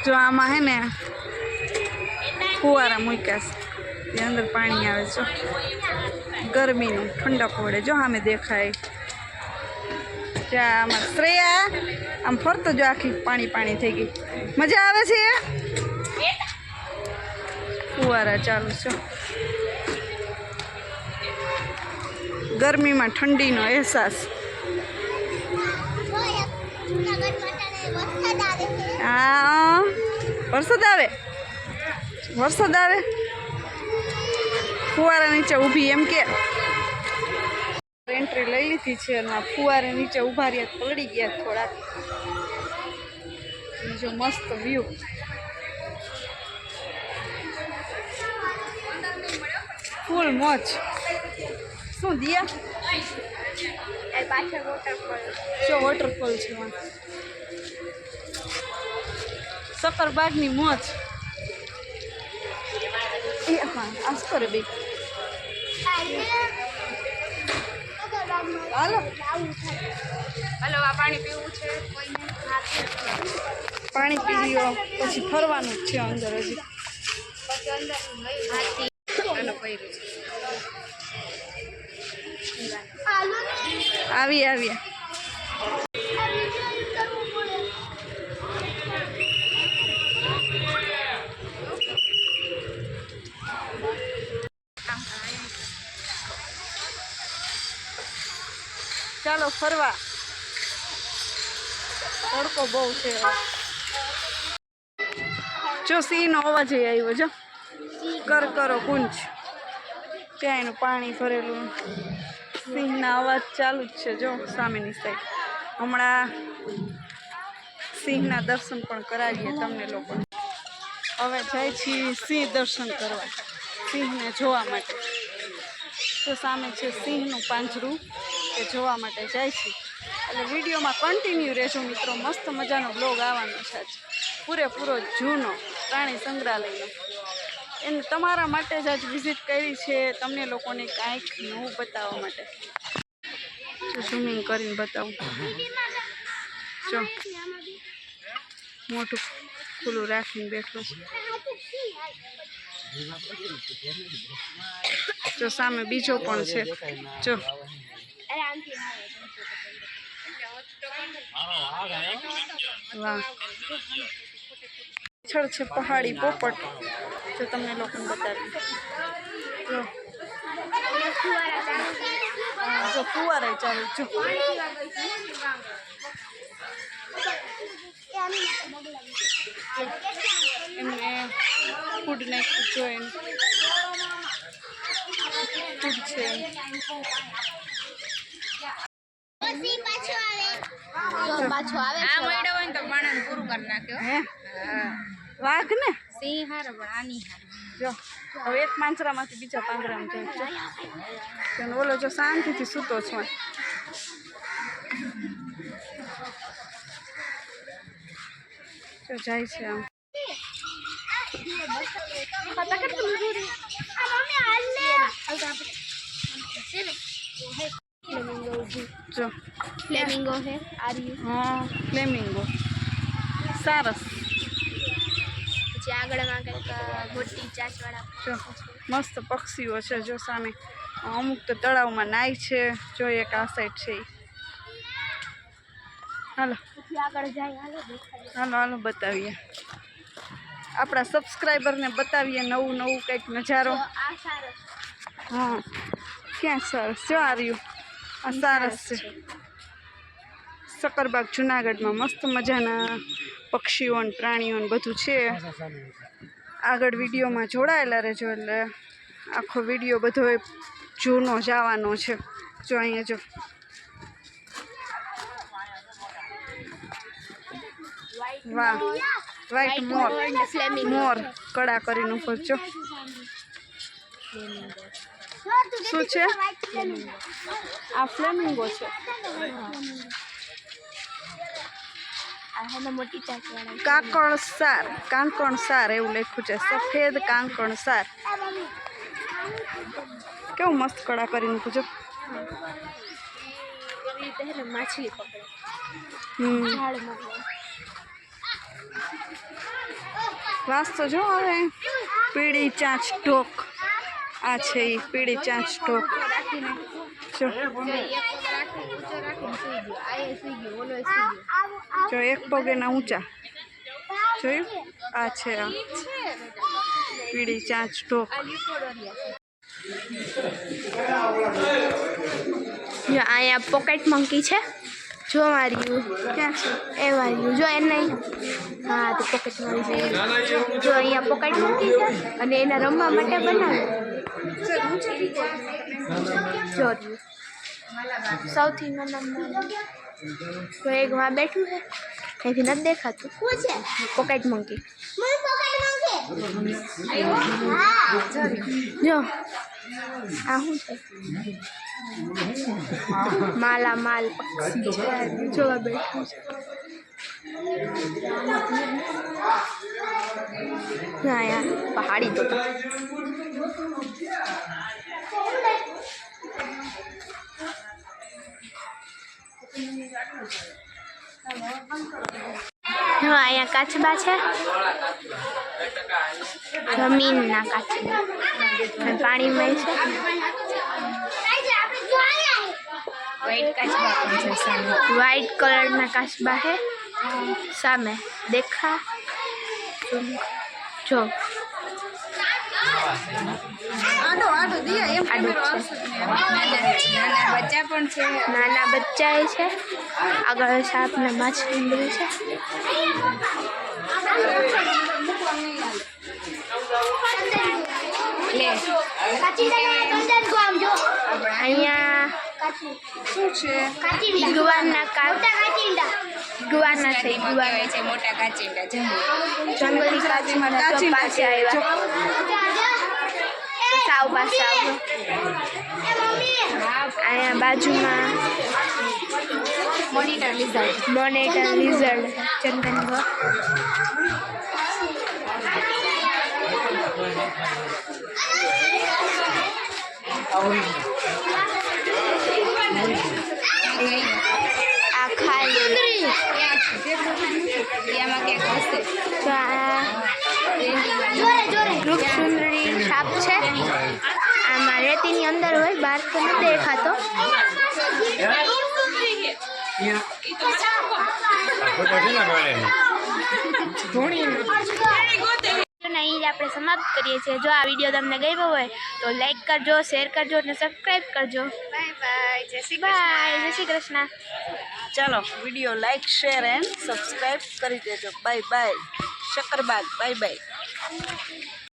જો આમાં હે ને ફુવારા મૂક્યા છે, એ અંદર પાણી આવે છે, ગરમીનું ઠંડક પડે. જો સામે દેખાય ત્યાં આમાં શ્રેયા આમ ફરતો જો આખી પાણી પાણી થઈ ગઈ. મજા આવે છે, ફુવારા ચાલુ છે. ગરમીમાં ઠંડીનો અહેસાસ. હા વરસાદ આવે, વરસાદ આવે, ફુવારા નીચે ઊભી એમ કે એન્ટ્રી લઈ લીધી છે અને ફુવારા નીચે ઊભા રહ્યા, પલળી ગયા થોડાક. જો મસ્ત વ્યૂ, ફૂલ મોજ. શું દિયા પાછળ વોટરફોલ, જો વોટરફોલ છે સક્કરબાગની મોજ. એ હા આસ કરે બે. હાલો હાલો, આ પાણી પીવું છે કોઈને? પાણી પી લ્યો પછી ફરવાનું જ છે અંદર. હજી આવી આવી ચાલો ફરવા. તડકો બહુ છે. જો સિંહનો અવાજ આવ્યો, જો કર કરો કુંજ, ત્યાં એનું પાણી ભરેલું. સિંહના અવાજ ચાલુ જ છે. જો સામેની સાઈડ હમણાં સિંહના દર્શન પણ કરાવીએ તમને લોકો. હવે જાય છીએ સિંહ દર્શન કરવા, સિંહને જોવા માટે. તો સામે છે સિંહનું પાંજરું, એ જોવા માટે જાય છે. એટલે વિડીયોમાં કન્ટિન્યુ રહેજો મિત્રો, મસ્ત મજાનો બ્લોગ આવવાનો છે આજ, પૂરેપૂરો જૂનો પ્રાણી સંગ્રહાલયનો. એને તમારા માટે જ આજ વિઝિટ કરી છે, તમને લોકોને કાંઈક નવું બતાવવા માટે. જો ઝૂમિંગ કરીને બતાવું. જો મોટું ખુલ્લું રાખીને બેઠો છે. જો સામે બીજો પણ છે. જો વાહ, પાછળ છે પહાડી પોપટ. જો તમને લોકોને બતાવી. જો ફુવારા ચાલુ. જો એમને ફૂડ નાખ્યું. જો એમ ફૂડ છે. વાઘ ને સિંહ હારે પણ આની હારે. જો હવે એક પાંજરામાંથી બીજા પાંજરામાં જાય. ઓલો જો શાંતિથી સૂતો છો. જો જાય છે આમ. જો ફ્લેમિંગો છે. હા ફ્લેમિંગો સરસ. પછી આગળમાં કંઈક મોટી ચાંચવાળા. જો મસ્ત પક્ષીઓ છે. જો સામે અમુક તો તળાવમાં નાય છે. જો એક આ સાઈડ છે. હાલો આગળ જાય. હાલો હાલો બતાવીએ, આપણા સબસ્ક્રાઈબરને બતાવીએ નવું નવું કંઈક નજારો. હા ક્યાં સરસ. જો આ રહ્યું, આ સરસ છે. સક્કરબાગ જુનાગઢમાં મસ્ત મજાના પક્ષીઓ અને પ્રાણીઓ બધું છે. આગળ વિડીયોમાં જોડાયેલા રહેજો, એટલે આખો વિડીયો બધો જૂનો જવાનો છે. જો અહીંયા જો વાહ, વ્હાઈટ મોર, મોર કડા કરીને ઉપર. જો શું છે? આ ફ્લેમિંગો છે. કાંકણસાર, કાંકણસાર એવું લખ્યું છે. સફેદ કાંકણસાર. કેવું મસ્ત કડા કરીને પૂછો. માછલી પકડે. વાસ તો જો હવે પીળી ચાંચ ઢોક આ છે એ પીળી ચાંચ ઢોક જો જો એક પગ એના ઊંચા જોયું આ છે આ પીળી ચાંચ ઢોક જો અહીંયા પોકેટ મંકી છે જો માર્યું ક્યાં છે એ માર્યું જો એ નહીં હા તો પોકેટ મારી છે જો અહીંયા પોકેટ મંકી છે અને એના રમવા માટે બનાવે જો સૌથી નાના તો એક માં બેઠું છે એથી નથી દેખાતું પોકેટ મંકી જો આ શું છે માલા માલ પક્ષી છે જોવા બેઠું છે ના યાર પહાડી તો હા અહીંયા કાચબા છે જમીનના કાચબા પાણીમાં છે વ્હાઈટ કલરના કાચબા છે સામે દેખા જો નાના બચ્ચા છે આગળ સાપ ને માછલી છે અહીંયા ઈગવાના ઈગવાના છે ઈગવાના છે મોટા કાચિંડા જંગલી કાચિંડા પાસે આવ્યા સાવ પાસે આવ્યો અહીંયા બાજુમાં મોનિટર લિઝર્ડ ચંદનગઢ આ ખાલી વૃક્ષસુંદરી સાપ છે આમાં રેતીની અંદર હોય બહાર તો નથી દેખાતો અહીં આપણે સમાપ્ત કરીએ છીએ જો આ વિડીયો તમને ગમ્યો હોય તો લાઈક કરજો શેર કરજો અને સબસ્ક્રાઈબ કરજો બાય જય શ્રી કૃષ્ણ ચાલો video like share and subscribe કરી દેજો bye bye Sakkarbaug bye bye